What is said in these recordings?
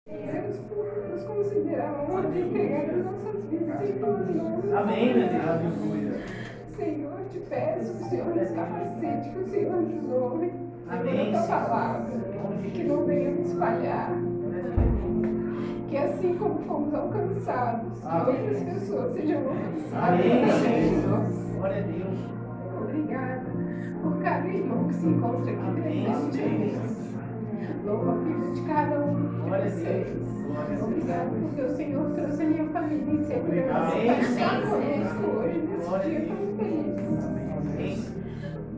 Deus por nos considerar honra de entregar as nossas vidas em tuas mãos. Amém, meu Deus. Aleluia. Senhor, te peço que o Senhor nos capacite, que o Senhor nos honre. Amém, a tua palavra, que não venhamos falhar. Que assim como fomos alcançados, que outras pessoas sejam alcançadas. Amém, Senhor. Glória a Deus. Obrigada por cada irmão que se encontra aqui presente. Louva a vida de cada um de vocês. Obrigada porque o Senhor trouxe a minha família em segurança para estar conosco hoje, nesse dia tão feliz.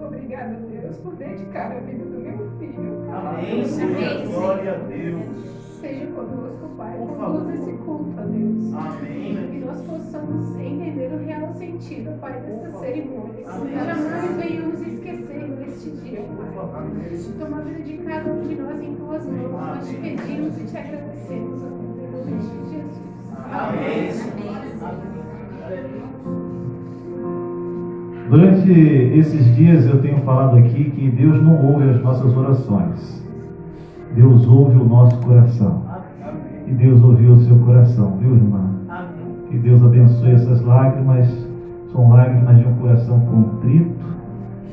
Obrigada, Deus, por dedicar a vida do meu filho. Amém, Senhor. Glória a Deus. Seja conosco, Pai, por todo esse culto, ó Deus. Amém. Que nós possamos entender o real sentido, Pai, dessa cerimônia. Amém. Jamais venhamos esquecer neste dia, Pai. Toma a vida de cada um de nós em tuas mãos. Nós te pedimos e te agradecemos, ó Deus, em nome de Jesus. Amém. Durante esses dias eu tenho falado aqui que Deus não ouve as nossas orações. Deus ouve o nosso coração. E Deus ouviu o seu coração, viu, irmã? Que Deus abençoe essas lágrimas. São lágrimas de um coração contrito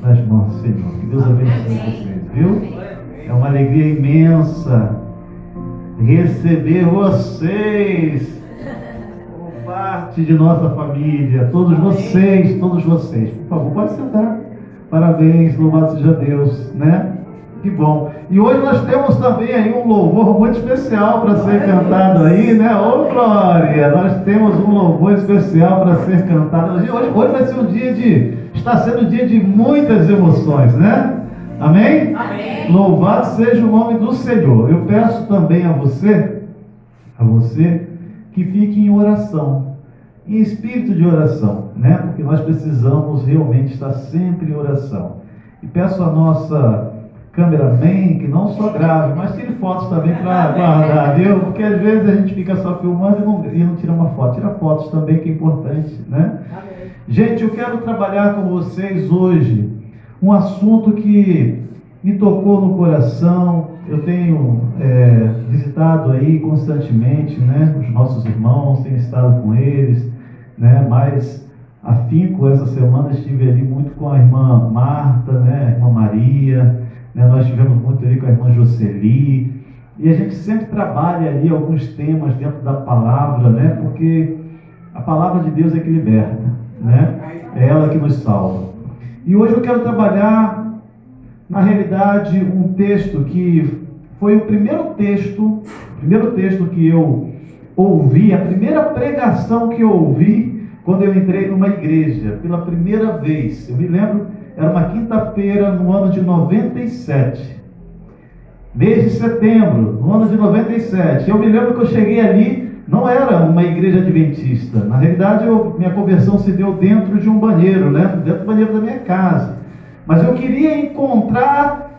nas mãos do Senhor. Que Deus abençoe vocês, viu? É uma alegria imensa receber vocês como parte de nossa família. Todos vocês. Por favor, pode sentar. Parabéns, louvado seja Deus, né? Que bom. E hoje nós temos também aí um louvor muito especial para ser cantado aí, né? Ô glória! Nós temos um louvor especial para ser cantado. Hoje vai ser um dia está sendo um dia de muitas emoções, né? Amém? Amém. Louvado seja o nome do Senhor. Eu peço também a você que fique em oração, em espírito de oração, né? Porque nós precisamos realmente estar sempre em oração. E peço a nossa cameraman que não só grave, mas tire fotos também para guardar, viu? Porque às vezes a gente fica só filmando e não tira uma foto. Tira fotos também, que é importante, né? Amém. Gente, eu quero trabalhar com vocês hoje um assunto que me tocou no coração. Eu tenho visitado aí constantemente, né, os nossos irmãos, tenho estado com eles, né, mais afinco essa semana estive ali muito com a irmã Marta, né, a irmã Maria, né, nós estivemos muito ali com a irmã Jocely, e a gente sempre trabalha ali alguns temas dentro da palavra, né, porque a palavra de Deus é que liberta, né, é ela que nos salva. E hoje eu quero trabalhar, na realidade, um texto que foi o primeiro texto que eu ouvi, a primeira pregação que eu ouvi quando eu entrei numa igreja, pela primeira vez. Eu me lembro, era uma quinta-feira no ano de 97, mês de setembro, no ano de 97. Eu me lembro que eu cheguei ali, não era uma igreja adventista. Na realidade, minha conversão se deu dentro de um banheiro, né? Dentro do banheiro da minha casa. Mas eu queria encontrar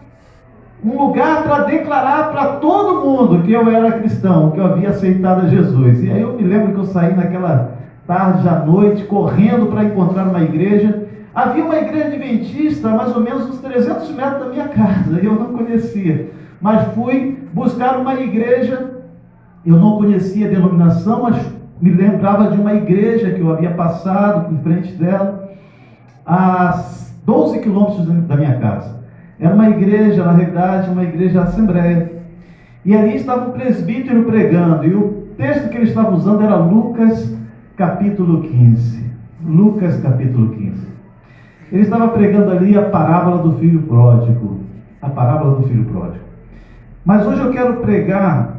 um lugar para declarar para todo mundo que eu era cristão, que eu havia aceitado a Jesus. E aí eu me lembro que eu saí naquela tarde à noite, correndo para encontrar uma igreja. Havia uma igreja adventista a mais ou menos uns 300 metros da minha casa, e eu não conhecia. Mas fui buscar uma igreja. Eu não conhecia a denominação, mas me lembrava de uma igreja que eu havia passado em frente dela, a 12 quilômetros da minha casa. Era uma igreja, na realidade, uma igreja assembleia. E ali estava o presbítero pregando, e o texto que ele estava usando era Lucas capítulo 15. Lucas capítulo 15. Ele estava pregando ali a parábola do filho pródigo. A parábola do filho pródigo. Mas hoje eu quero pregar,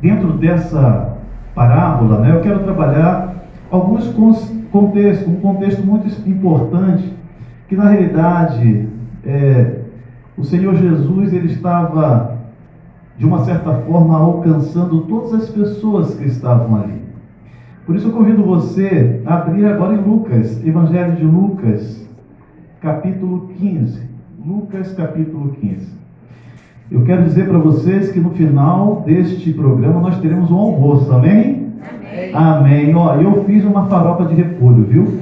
dentro dessa parábola, né, eu quero trabalhar alguns contextos, um contexto muito importante, que na realidade o Senhor Jesus, ele estava de uma certa forma alcançando todas as pessoas que estavam ali. Por isso eu convido você a abrir agora em Lucas, Evangelho de Lucas, capítulo 15. Lucas capítulo 15. Eu quero dizer para vocês que no final deste programa nós teremos um almoço, amém? Amém. Amém. Ó, eu fiz uma farofa de repolho, viu?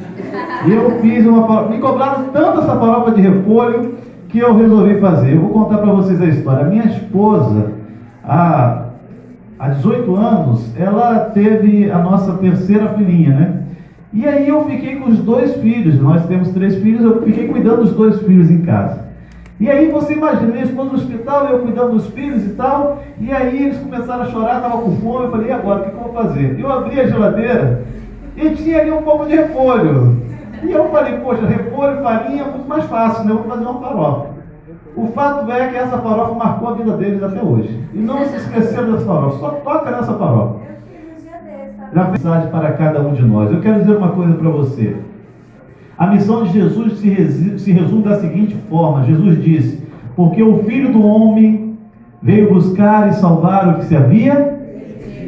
Me cobraram tanto essa farofa de repolho que eu resolvi fazer. Eu vou contar para vocês a história. A minha esposa, há há 18 anos, ela teve a nossa terceira filhinha, né? E aí eu fiquei com os 2 filhos, nós temos 3 filhos, eu fiquei cuidando dos 2 filhos em casa. E aí você imagina, minha esposa no hospital, eu cuidando dos filhos e tal, e aí eles começaram a chorar, estavam com fome, eu falei, e agora, o que eu vou fazer? Eu abri a geladeira e tinha ali um pouco de repolho. E eu falei, poxa, repolho, farinha, é muito mais fácil, né? Eu vou fazer uma farofa. O fato é que essa farofa marcou a vida deles até hoje. E não se esqueceram dessa farofa, só toca nessa farofa. Já fez mensagem para cada um de nós. Eu quero dizer uma coisa para você. A missão de Jesus se resume da seguinte forma. Jesus disse, porque o Filho do Homem veio buscar e salvar o que se havia.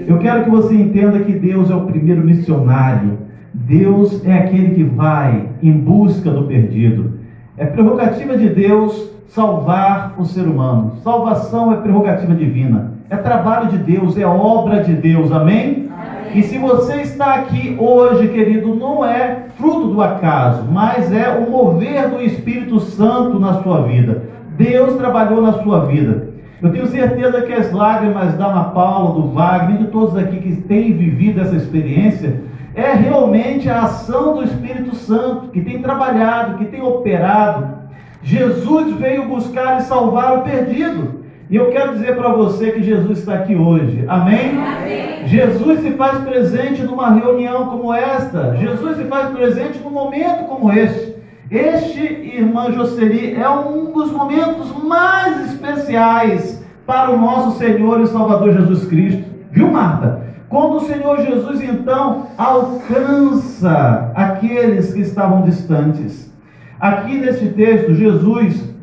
Eu quero que você entenda que Deus é o primeiro missionário. Deus é aquele que vai em busca do perdido. É prerrogativa de Deus salvar o ser humano. Salvação é prerrogativa divina. É trabalho de Deus, é obra de Deus. Amém? E se você está aqui hoje, querido, não é fruto do acaso, mas é o mover do Espírito Santo na sua vida. Deus trabalhou na sua vida. Eu tenho certeza que as lágrimas da Ana Paula, do Wagner, de todos aqui que têm vivido essa experiência, é realmente a ação do Espírito Santo, que tem trabalhado, que tem operado. Jesus veio buscar e salvar o perdido. E eu quero dizer para você que Jesus está aqui hoje. Amém? Amém? Jesus se faz presente numa reunião como esta. Jesus se faz presente num momento como este. Este, irmã Jocely, é um dos momentos mais especiais para o nosso Senhor e Salvador Jesus Cristo. Viu, Marta? Quando o Senhor Jesus, então, alcança aqueles que estavam distantes. Aqui neste texto, Jesus,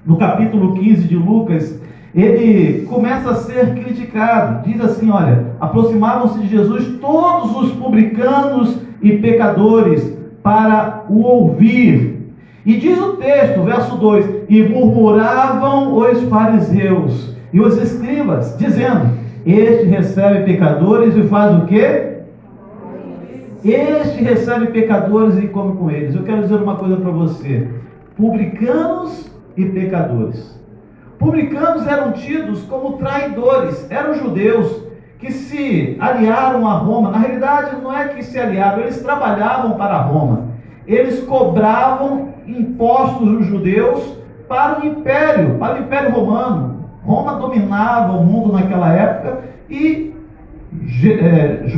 no capítulo 15 de Lucas, ele começa a ser criticado. Diz assim, olha, aproximavam-se de Jesus todos os publicanos e pecadores para o ouvir. E diz o texto, verso 2, e murmuravam os fariseus e os escribas, dizendo, este recebe pecadores e faz o quê? Este recebe pecadores e come com eles. Eu quero dizer uma coisa para você. Publicanos e pecadores. Publicanos eram tidos como traidores. Eram judeus que se aliaram a Roma. Na realidade não é que se aliaram, eles trabalhavam para Roma. Eles cobravam impostos dos judeus para o Império Romano. Roma dominava o mundo naquela época e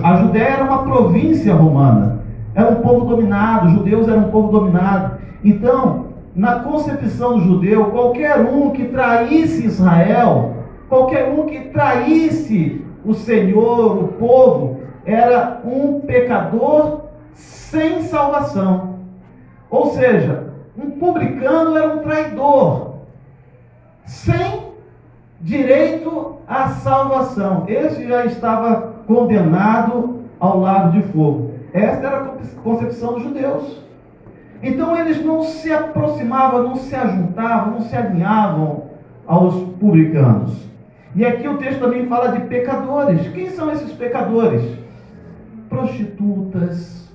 a Judéia era uma província romana. Era um povo dominado, os judeus eram um povo dominado. Então, na concepção do judeu, qualquer um que traísse Israel, qualquer um que traísse o Senhor, o povo, era um pecador sem salvação. Ou seja, um publicano era um traidor, sem direito à salvação. Esse já estava condenado ao lago de fogo. Esta era a concepção dos judeus. Então eles não se aproximavam, não se ajuntavam, não se alinhavam aos publicanos. E aqui o texto também fala de pecadores. Quem são esses pecadores? Prostitutas,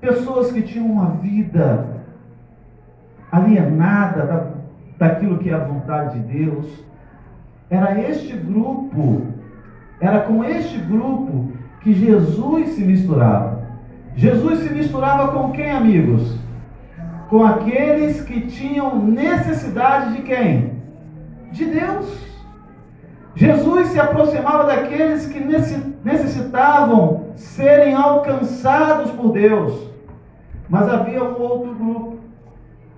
pessoas que tinham uma vida alienada daquilo que é a vontade de Deus. Era com este grupo que Jesus se misturava. Jesus se misturava com quem, amigos? Com aqueles que tinham necessidade de quem? De Deus. Jesus se aproximava daqueles que necessitavam serem alcançados por Deus. Mas havia um outro grupo.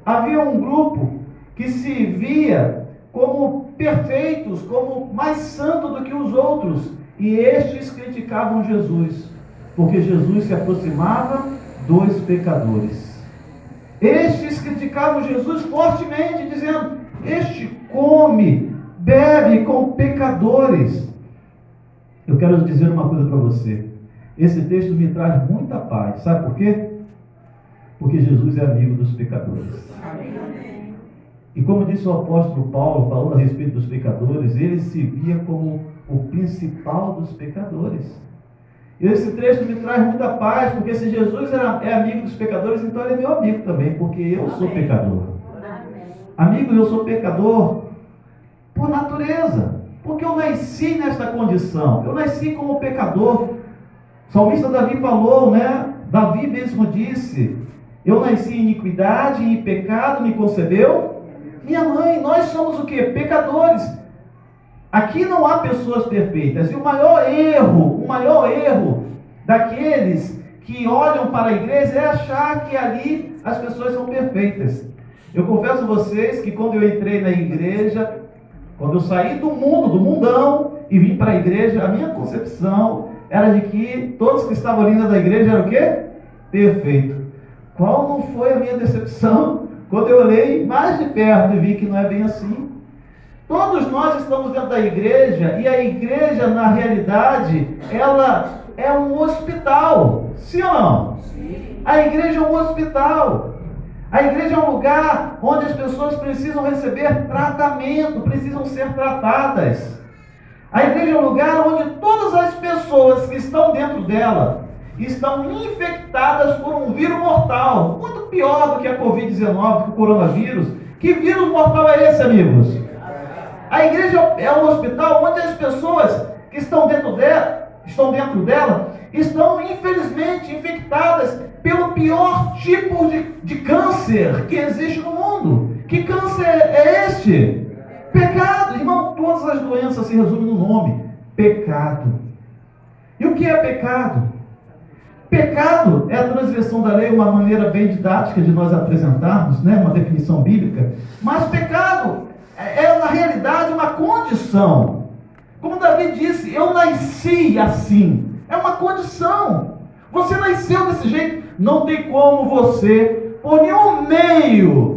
Havia um grupo que se via como perfeitos, como mais santo do que os outros. E estes criticavam Jesus, porque Jesus se aproximava dos pecadores. Estes criticavam Jesus fortemente, dizendo, este come, bebe com pecadores. Eu quero dizer uma coisa para você. Esse texto me traz muita paz. Sabe por quê? Porque Jesus é amigo dos pecadores. Amém. E como disse o apóstolo Paulo, falando a respeito dos pecadores, ele se via como o principal dos pecadores. Esse texto me traz muita paz, porque se Jesus é amigo dos pecadores, então ele é meu amigo também, porque eu sou pecador. Amigo, eu sou pecador por natureza, Porque eu nasci nesta condição, eu nasci como pecador. O salmista Davi falou, né? Davi mesmo disse: eu nasci em iniquidade e em pecado me concebeu minha mãe. Nós somos o quê? Pecadores. Aqui não há pessoas perfeitas. E o maior erro daqueles que olham para a igreja é achar que ali as pessoas são perfeitas. Eu confesso a vocês que quando eu entrei na igreja, quando eu saí do mundo, do mundão, e vim para a igreja, a minha concepção era de que todos que estavam ali dentro da igreja eram o quê? Perfeito. Qual não foi a minha decepção quando eu olhei mais de perto e vi que não é bem assim? Todos nós estamos dentro da igreja, e a igreja, na realidade, ela é um hospital. Sim ou não? Sim. A igreja é um hospital. A igreja é um lugar onde as pessoas precisam receber tratamento, precisam ser tratadas. A igreja é um lugar onde todas as pessoas que estão dentro dela estão infectadas por um vírus mortal, muito pior do que a Covid-19, que o coronavírus. Que vírus mortal é esse, amigos? A igreja é um hospital onde as pessoas que estão dentro dela, estão infelizmente infectadas pelo pior tipo de câncer que existe no mundo. Que câncer é este? Pecado. Irmão, todas as doenças se resumem no nome: pecado. E o que é pecado? Pecado é a transgressão da lei, uma maneira bem didática de nós apresentarmos, né? Uma definição bíblica. Mas pecado é na realidade uma condição. Como Davi disse: eu nasci assim. É uma condição. Você nasceu desse jeito. Não tem como você, por nenhum meio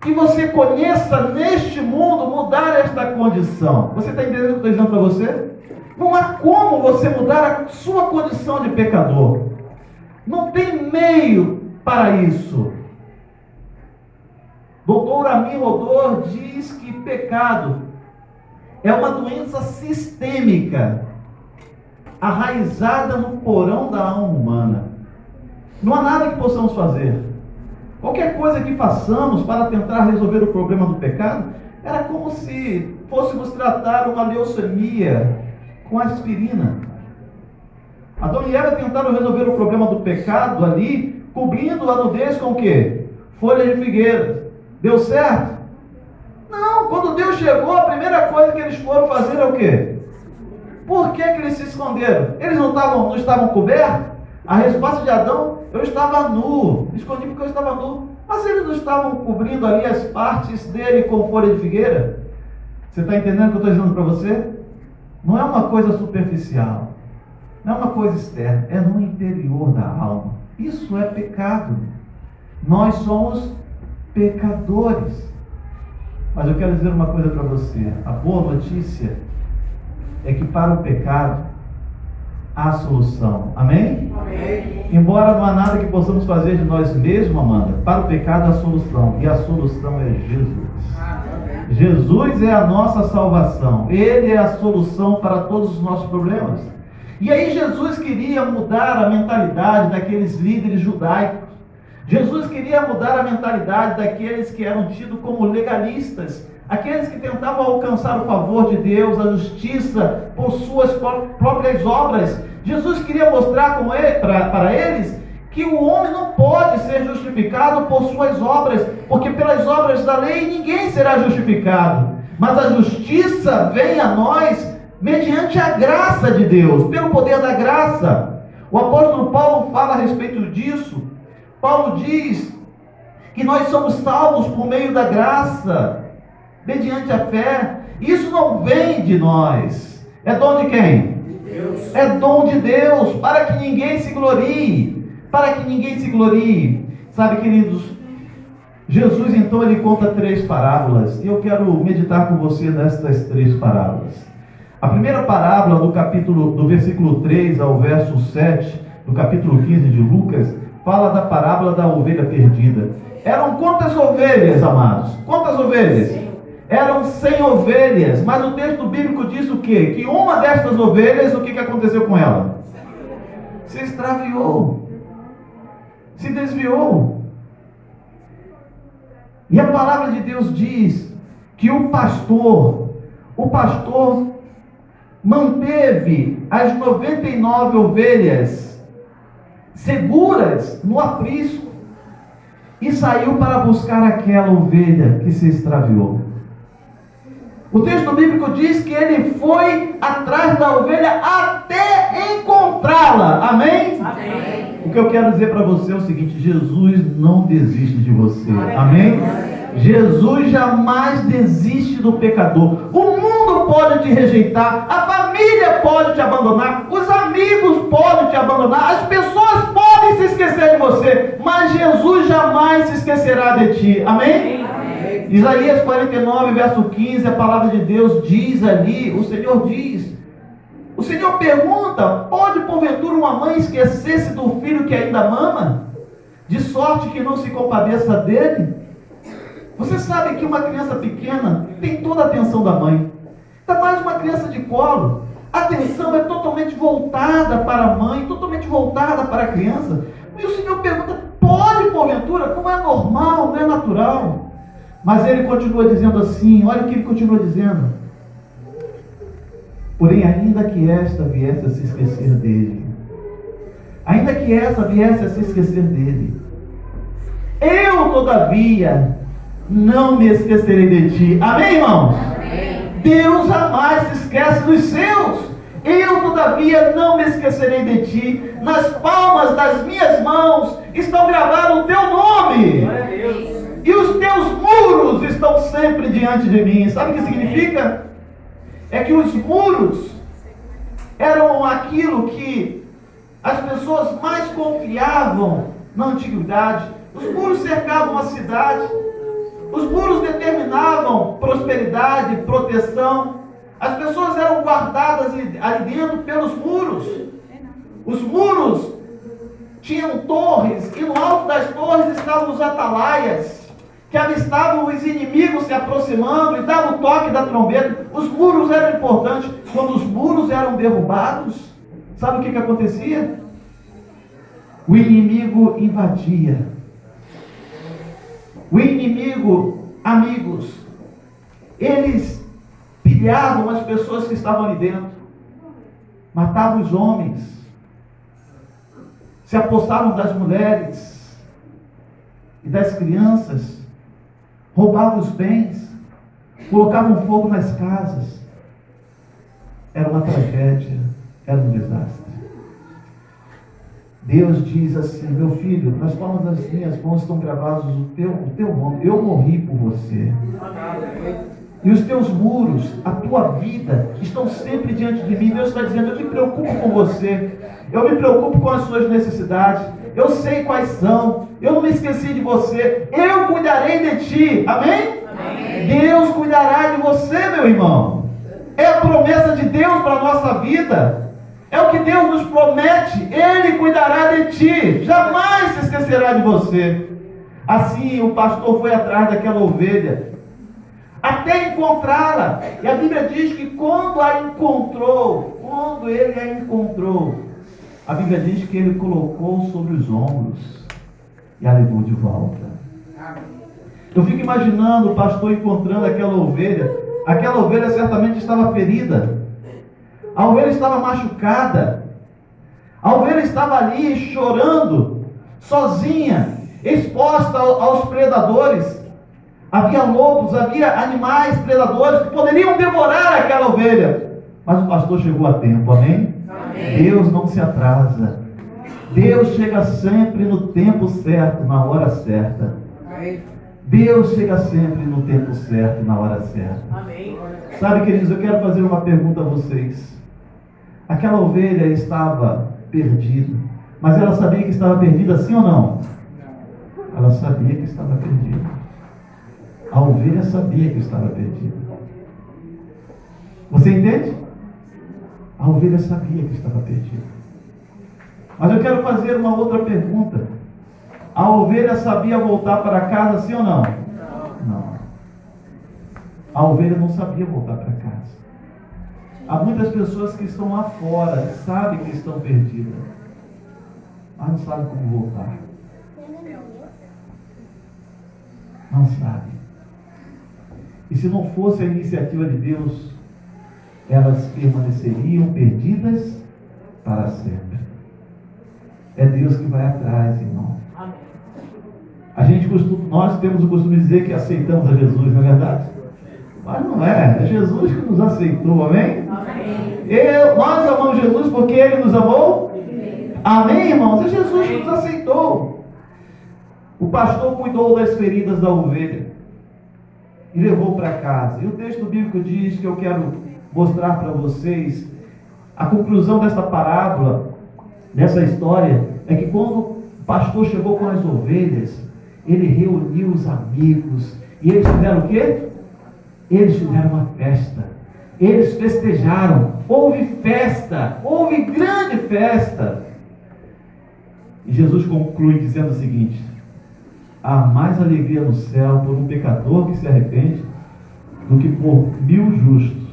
que você conheça neste mundo, mudar esta condição. Você está entendendo o que eu estou dizendo para você? Não há como você mudar a sua condição de pecador. Não tem meio para isso. Doutor Amin Rodor diz que pecado é uma doença sistêmica, arraizada no porão da alma humana. Não há nada que possamos fazer. Qualquer coisa que façamos para tentar resolver o problema do pecado, era como se fôssemos tratar uma leucemia com aspirina. Adão e Eva tentaram resolver o problema do pecado ali, cobrindo a nudez com o quê? Folha de figueira. Deu certo? Não, quando Deus chegou, a primeira coisa que eles foram fazer é o quê? Por que eles se esconderam? Eles não estavam cobertos? A resposta de Adão: eu estava nu, escondi porque eu estava nu. Mas eles não estavam cobrindo ali as partes dele com folha de figueira? Você está entendendo o que eu estou dizendo para você? Não é uma coisa superficial, não é uma coisa externa, é no interior da alma. Isso é pecado. Nós somos pecadores. Mas eu quero dizer uma coisa para você: a boa notícia é que para o pecado há solução. Amém? Amém. Embora não há nada que possamos fazer de nós mesmos, Amanda, para o pecado há solução. E a solução é Jesus. Amém. Jesus é a nossa salvação. Ele é a solução para todos os nossos problemas. E aí Jesus queria mudar a mentalidade daqueles líderes judaicos. Jesus queria mudar a mentalidade daqueles que eram tidos como legalistas, aqueles que tentavam alcançar o favor de Deus, a justiça, por suas próprias obras. Jesus queria mostrar para eles que o homem não pode ser justificado por suas obras, porque pelas obras da lei ninguém será justificado. Mas a justiça vem a nós mediante a graça de Deus, pelo poder da graça. O apóstolo Paulo fala a respeito disso. Paulo diz que nós somos salvos por meio da graça, mediante a fé. Isso não vem de nós. É dom de quem? Deus. É dom de Deus, para que ninguém se glorie. Para que ninguém se glorie. Sabe, queridos, Jesus então ele conta 3 parábolas. E eu quero meditar com você nestas 3 parábolas. A primeira parábola do versículo 3 ao verso 7, do capítulo 15 de Lucas, fala da parábola da ovelha perdida. Eram quantas ovelhas, amados? Quantas ovelhas? Eram 100 ovelhas, mas o texto bíblico diz o quê? Que uma destas ovelhas, o que aconteceu com ela? Se extraviou, se desviou. E a palavra de Deus diz que o pastor o pastor manteve as 99 ovelhas seguras no aprisco e saiu para buscar aquela ovelha que se extraviou. O texto bíblico diz que ele foi atrás da ovelha até encontrá-la. Amém? Amém. O que eu quero dizer para você é o seguinte: Jesus não desiste de você. Amém? Jesus jamais desiste do pecador. O mundo pode te rejeitar, a família pode te abandonar, os amigos podem te abandonar, as pessoas podem se esquecer de você, mas Jesus jamais se esquecerá de ti. Amém? Isaías 49, verso 15, a palavra de Deus diz ali, o Senhor pergunta: pode porventura uma mãe esquecer-se do filho que ainda mama, de sorte que não se compadeça dele? Você sabe que uma criança pequena tem toda a atenção da mãe, ainda mais uma criança de colo, a atenção é totalmente voltada para a mãe, totalmente voltada para a criança. E o Senhor pergunta: pode porventura? Como é normal, não é natural? Mas ele continua dizendo assim, olha o que ele continua dizendo: porém, ainda que esta viesse a se esquecer dele, ainda que esta viesse a se esquecer dele, eu todavia não me esquecerei de ti. Amém, irmãos? Amém. Deus jamais se esquece dos seus. Eu todavia não me esquecerei de ti. Nas palmas das minhas mãos estão gravados o teu nome. Glória a Deus. E os teus muros estão sempre diante de mim. Sabe o que significa? É que os muros eram aquilo que as pessoas mais confiavam na antiguidade. Os muros cercavam a cidade. Os muros determinavam prosperidade, proteção. As pessoas eram guardadas ali dentro pelos muros. Os muros tinham torres, e no alto das torres estavam os atalaias, que avistavam os inimigos se aproximando e davam o toque da trombeta. Os muros eram importantes. Quando os muros eram derrubados, sabe o que acontecia? O inimigo invadia. O inimigo, amigos, eles pilhavam as pessoas que estavam ali dentro, matavam os homens, se apossavam das mulheres e das crianças, roubavam os bens, colocavam fogo nas casas. Era uma tragédia, era um desastre. Deus diz assim: meu filho, nas palmas das minhas mãos estão gravados o teu nome. Eu morri por você. E os teus muros, a tua vida, estão sempre diante de mim. Deus está dizendo: eu me preocupo com você. Eu me preocupo com as suas necessidades. Eu sei quais são. Eu não me esqueci de você. Eu cuidarei de ti. Amém? Amém. Deus cuidará de você, meu irmão. É a promessa de Deus para a nossa vida. É o que Deus nos promete. Ele cuidará de ti. Jamais se esquecerá de você. Assim, o pastor foi atrás daquela ovelha até encontrá-la. E a Bíblia diz que quando ele a encontrou, a Bíblia diz que ele colocou sobre os ombros e a levou de volta. Eu fico imaginando o pastor encontrando aquela ovelha. Aquela ovelha certamente estava ferida. A ovelha estava machucada. A ovelha estava ali chorando, sozinha, exposta aos predadores. Havia lobos, havia animais predadores que poderiam devorar aquela ovelha. Mas o pastor chegou a tempo, amém? Amém. Deus não se atrasa. Deus chega sempre no tempo certo, na hora certa. Amém. Deus chega sempre no tempo certo, na hora certa. Amém. Sabe, queridos, eu quero fazer uma pergunta a vocês. Aquela ovelha estava perdida, mas ela sabia que estava perdida, sim ou não? Ela sabia que estava perdida. A ovelha sabia que estava perdida. Você entende? A ovelha sabia que estava perdida. Mas eu quero fazer uma outra pergunta. A ovelha sabia voltar para casa, sim ou não? Não. A ovelha não sabia voltar para casa. Há muitas pessoas que estão lá fora, sabem que estão perdidas, mas não sabem como voltar. Não sabem. E se não fosse a iniciativa de Deus, elas permaneceriam perdidas para sempre. É Deus que vai atrás, irmão. Nós temos o costume de dizer que aceitamos a Jesus, não é verdade? Mas não é, é Jesus que nos aceitou, amém? Nós amamos Jesus porque Ele nos amou? Amém, irmãos? É Jesus que nos aceitou. O pastor cuidou das feridas da ovelha e levou para casa. E o texto bíblico diz, que eu quero mostrar para vocês, a conclusão dessa parábola, dessa história, é que quando o pastor chegou com as ovelhas, ele reuniu os amigos, e eles fizeram o quê? Eles fizeram uma festa, eles festejaram, houve festa, houve grande festa. E Jesus conclui dizendo o seguinte: há mais alegria no céu por um pecador que se arrepende do que por 1000 justos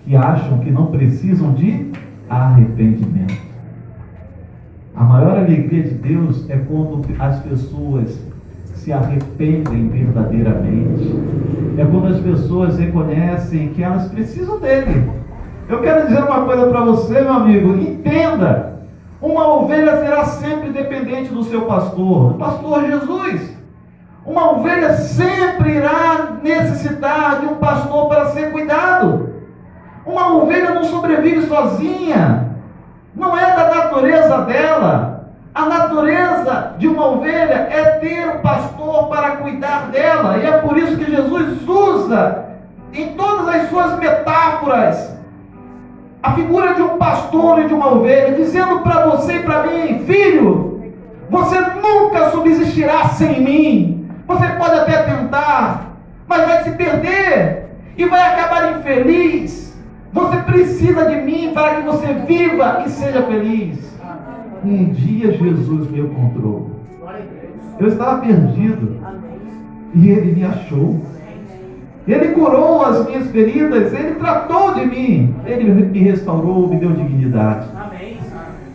que acham que não precisam de arrependimento. A maior alegria de Deus é quando as pessoas se arrependem verdadeiramente. É quando as pessoas reconhecem que elas precisam dele. Eu quero dizer uma coisa para você, meu amigo, entenda: uma ovelha será sempre dependente do seu pastor, do pastor Jesus. Uma ovelha sempre irá necessitar de um pastor para ser cuidado. Uma ovelha não sobrevive sozinha. Não é da natureza dela. A natureza de uma ovelha é ter um pastor para cuidar dela. E é por isso que Jesus usa em todas as suas metáforas a figura de um pastor e de uma ovelha, dizendo para você e para mim: filho, você nunca subsistirá sem mim. Você pode até tentar, mas vai se perder e vai acabar infeliz. Você precisa de mim para que você viva e seja feliz. Um dia Jesus me encontrou. Eu estava perdido e Ele me achou. Ele curou as minhas feridas, Ele tratou de mim, Ele me restaurou, me deu dignidade.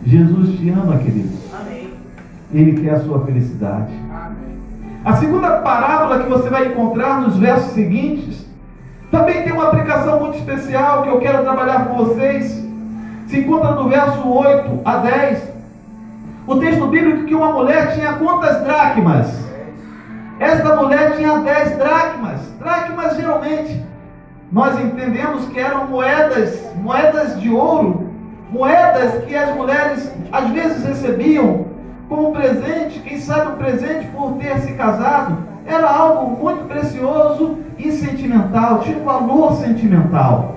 Jesus te ama, querido. Ele quer a sua felicidade. A segunda parábola que você vai encontrar nos versos seguintes também tem uma aplicação muito especial que eu quero trabalhar com vocês. Se encontra no verso 8 a 10. O texto bíblico que uma mulher tinha quantas dracmas? Esta mulher tinha 10 dracmas. Dracmas, geralmente, nós entendemos que eram moedas de ouro, moedas que as mulheres às vezes recebiam como presente, quem sabe um presente por ter se casado. Era algo muito precioso e sentimental, tinha um valor sentimental.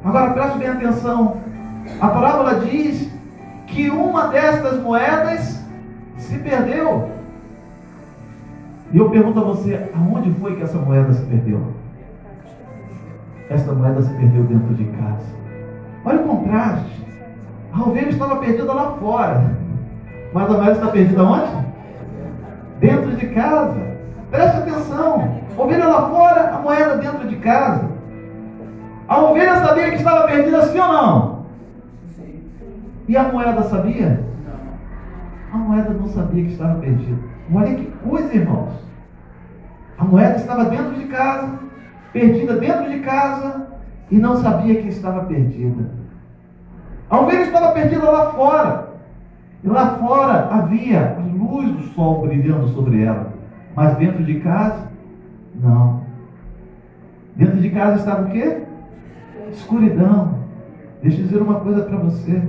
Agora preste bem atenção, a parábola diz que uma destas moedas se perdeu. E eu pergunto a você, aonde foi que essa moeda se perdeu? Essa moeda se perdeu dentro de casa. Olha o contraste. A ovelha estava perdida lá fora, mas a moeda está perdida onde? Dentro de casa. Preste atenção. A ovelha lá fora, a moeda dentro de casa. A ovelha sabia que estava perdida, sim ou não? E a moeda sabia? A moeda não sabia que estava perdida. Olha que coisa, irmãos. A moeda estava dentro de casa, perdida dentro de casa, e não sabia que estava perdida. A ovelha estava perdida lá fora. E lá fora havia a luz do sol brilhando sobre ela. Mas dentro de casa, não. Dentro de casa estava o quê? Escuridão. Deixa eu dizer uma coisa para você.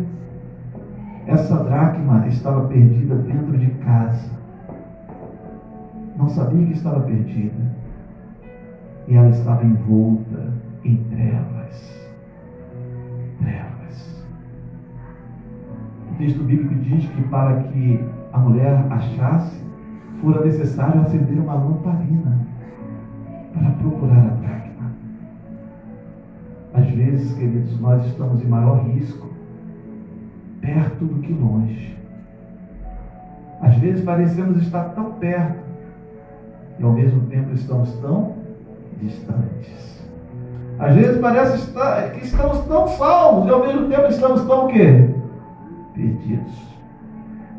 Essa dracma estava perdida dentro de casa. Não sabia que estava perdida. E ela estava envolta em trevas. Trevas. O texto bíblico diz que para que a mulher achasse, fora necessário acender uma lamparina para procurar a dracma. Às vezes, queridos, nós estamos em maior risco perto do que longe. Às vezes parecemos estar tão perto e ao mesmo tempo estamos tão distantes. Às vezes parece que estamos tão salvos e ao mesmo tempo estamos tão o quê? Perdidos.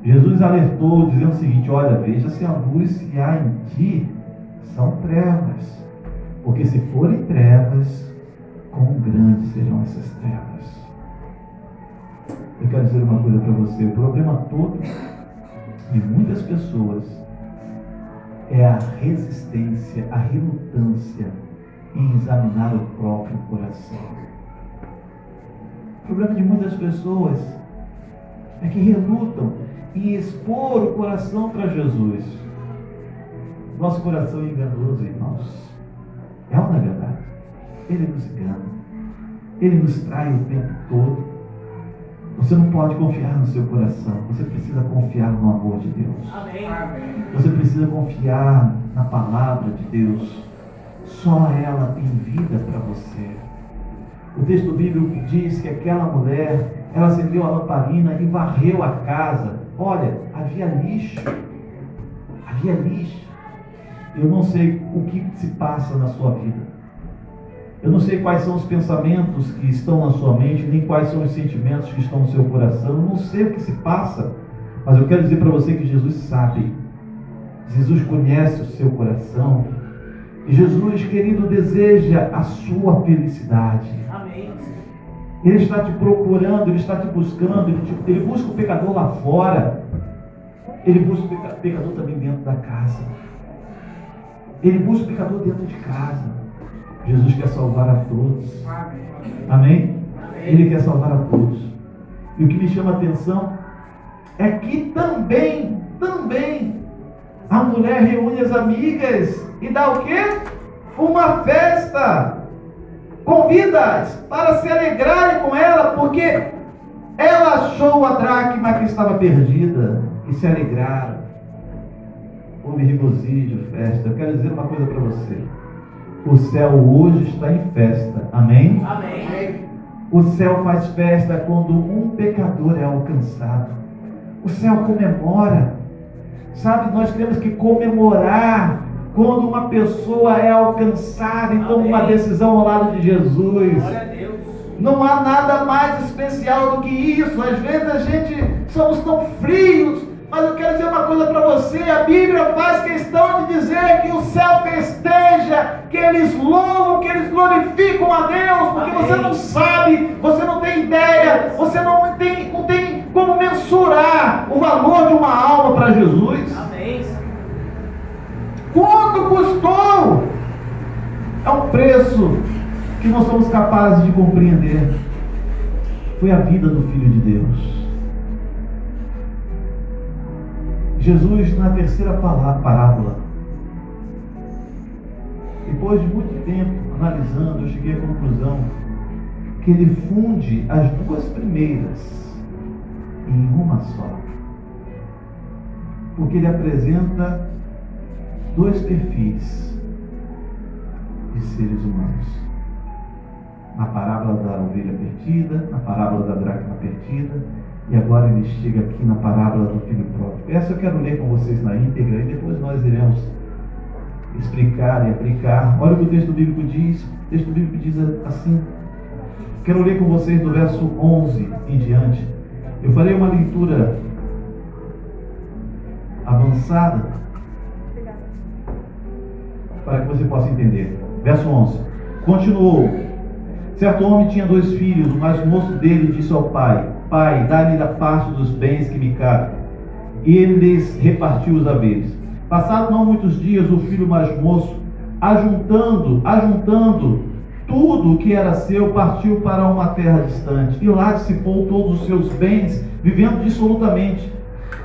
Jesus alertou dizendo o seguinte: olha, veja se a luz que há em ti são trevas, porque se forem trevas, quão grandes serão essas trevas. Eu quero dizer uma coisa para você: o problema todo de muitas pessoas é a resistência, a relutância em examinar o próprio coração. O problema de muitas pessoas é que relutam em expor o coração para Jesus. Nosso coração é enganoso, irmãos. É ou não é verdade? Ele nos engana. Ele nos trai o tempo todo. Você não pode confiar no seu coração. Você precisa confiar no amor de Deus. Amém. Você precisa confiar na palavra de Deus. Só ela tem vida para você. O texto bíblico diz que aquela mulher, ela acendeu a lamparina e varreu a casa. Olha, havia lixo. Havia lixo. Eu não sei o que se passa na sua vida. Eu não sei quais são os pensamentos que estão na sua mente, nem quais são os sentimentos que estão no seu coração. Eu não sei o que se passa, mas eu quero dizer para você que Jesus sabe. Jesus conhece o seu coração. E Jesus, querido, deseja a sua felicidade. Amém. Ele está te procurando, Ele está te buscando. Ele busca o pecador lá fora. Ele busca o pecador também dentro da casa. Ele busca o pecador dentro de casa. Jesus quer salvar a todos. Amém? Ele quer salvar a todos. E o que me chama a atenção é que também a mulher reúne as amigas e dá o quê? Uma festa. Convida-as para se alegrarem com ela, porque ela achou a dracma que estava perdida e se alegraram. Houve regozijo, festa. Eu quero dizer uma coisa para você. O céu hoje está em festa. Amém? Amém. O céu faz festa quando um pecador é alcançado. O céu comemora. Sabe, nós temos que comemorar quando uma pessoa é alcançada e toma uma decisão ao lado de Jesus. Glória a Deus. Não há nada mais especial do que isso. Às vezes a gente somos tão frios, mas eu quero dizer uma coisa para você. A Bíblia faz questão de dizer que o céu festeja, que eles louvam, que eles glorificam a Deus, porque Amém. você não sabe, você não tem ideia, você não tem como mensurar o valor de uma alma para Jesus. Amém. Quanto custou? É um preço que não somos capazes de compreender. Foi a vida do Filho de Deus. Jesus, na terceira parábola, depois de muito tempo analisando, eu cheguei à conclusão que ele funde as duas primeiras em uma só. Porque ele apresenta dois perfis de seres humanos. Na parábola da ovelha perdida, na parábola da dracma perdida, e agora ele chega aqui na parábola do filho pródigo. Essa eu quero ler com vocês na íntegra, e depois nós iremos explicar e aplicar. Olha o que o texto bíblico diz. O texto bíblico diz assim. Quero ler com vocês do verso 11 em diante. Eu farei uma leitura avançada para que você possa entender. Verso 11. Continuou. Certo homem tinha dois filhos. O mais moço dele disse ao pai: Pai, dá-me da parte dos bens que me cabem. E ele lhes repartiu os haveres. Passados não muitos dias, o filho mais moço, ajuntando tudo o que era seu, partiu para uma terra distante. E lá dissipou todos os seus bens, vivendo dissolutamente.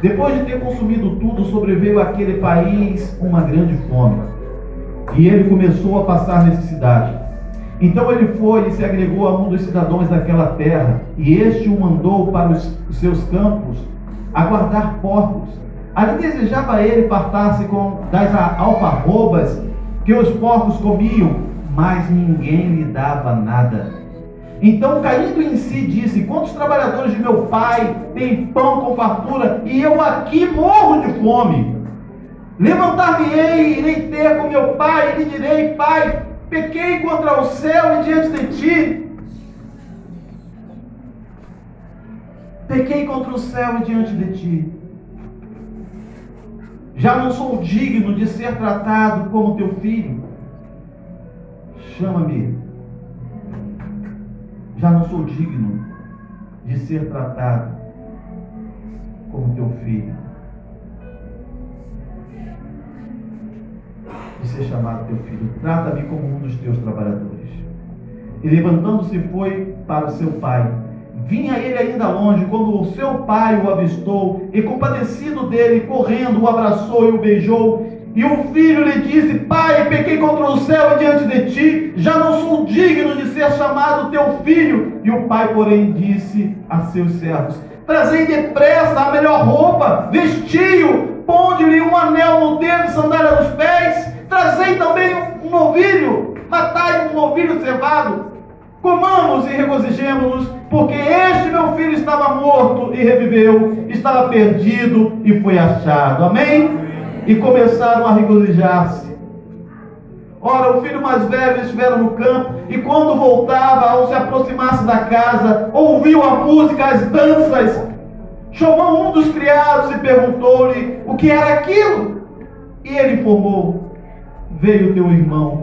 Depois de ter consumido tudo, sobreveio àquele país uma grande fome. E ele começou a passar necessidade. Então ele foi e se agregou a um dos cidadãos daquela terra, e este o mandou para os seus campos a guardar porcos. Ali desejava ele fartar-se das alfarrobas que os porcos comiam, mas ninguém lhe dava nada. Então, caindo em si, disse: Quantos trabalhadores de meu pai têm pão com fartura, e eu aqui morro de fome? Levantar-me-ei, irei ter com meu pai, e lhe direi: Pai, pequei contra o céu e diante de ti. Pequei contra o céu e diante de ti. Já não sou digno de ser tratado como teu filho. Chama-me já não sou digno de ser tratado como teu filho, de ser chamado teu filho. Trata-me como um dos teus trabalhadores. E levantando-se foi para o seu pai. Vinha ele ainda longe, quando o seu pai o avistou, e compadecido dele, correndo, o abraçou e o beijou. E o filho lhe disse: pai, pequei contra o céu e diante de ti, já não sou digno de ser chamado teu filho. E o pai, porém, disse a seus servos: trazei depressa a melhor roupa, vestiu, ponde-lhe um anel no dedo e sandália nos pés, trazei também um novilho, matai um novilho cevado, comamos e regozijemo-nos, porque este meu filho estava morto e reviveu, estava perdido e foi achado. Amém? E começaram a regozijar-se. Ora, o filho mais velho estivera no campo, e quando voltava, ao se aproximar-se da casa, ouviu a música, as danças. Chamou um dos criados e perguntou-lhe o que era aquilo. E ele informou: veio teu irmão,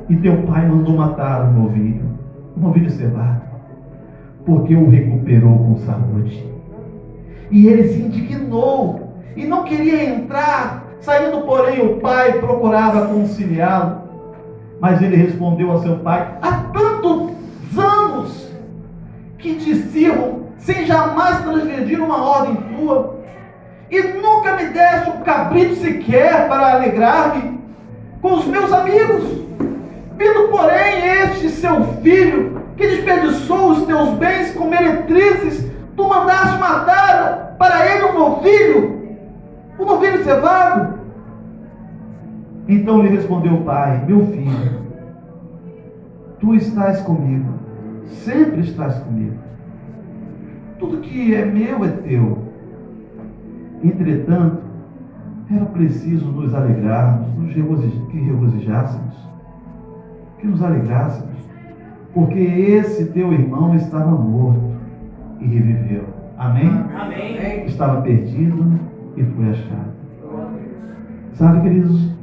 e teu pai mandou matar um novilho cevado, porque o recuperou com saúde. E ele se indignou e não queria entrar. Saindo, porém, o pai procurava conciliá-lo. Mas ele respondeu a seu pai: há tantos anos que te sirvo, sem jamais transgredir uma ordem tua, e nunca me deste um cabrito sequer para alegrar-me com os meus amigos. Vindo, porém, este seu filho, que desperdiçou os teus bens com meretrizes, tu mandaste matar para ele um novilho cevado. Então lhe respondeu o pai: meu filho, tu estás comigo, sempre estás comigo, tudo que é meu é teu. Entretanto, era preciso nos alegrarmos, que nos alegrássemos, porque esse teu irmão estava morto e reviveu. Amém? Amém. Estava perdido e foi achado. Sabe, queridos,